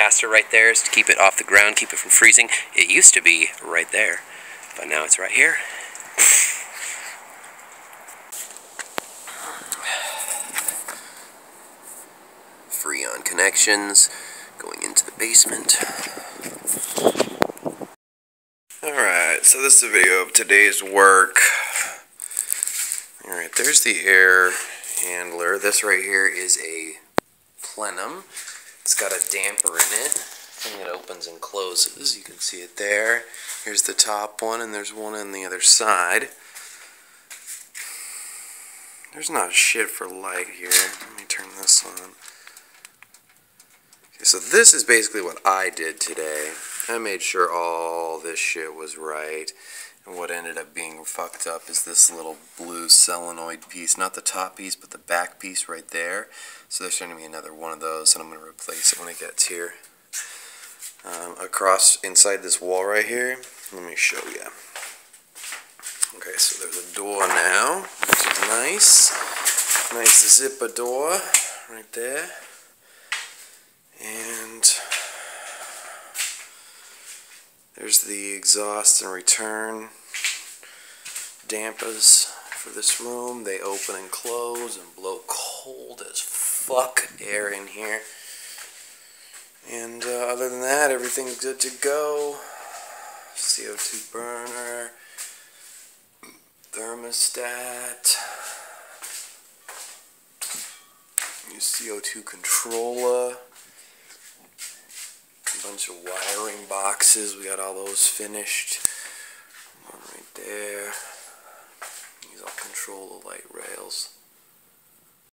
caster right there is to keep it off the ground, keep it from freezing. It used to be right there, but now it's right here. Freon connections going into the basement. Alright, so this is a video of today's work. Alright, there's the air handler. This right here is a plenum. It's got a damper in it. And it opens and closes. You can see it there. Here's the top one, and there's one on the other side. There's not shit for light here. Let me turn this on. Okay, so this is basically what I did today. I made sure all this shit was right. And what ended up being fucked up is this little blue solenoid piece. Not the top piece, but the back piece right there. So there's going to be another one of those, and I'm going to replace it when it gets here. Across inside this wall right here, let me show you. Okay, so there's a door now, which is nice zipper door right there, and there's the exhaust and return dampers for this room. They open and close and blow cold as fuck air in here. And other than that, everything's good to go. CO2 burner, thermostat, new CO2 controller, a bunch of wiring boxes. We got all those finished. One right there. These all control the light rails.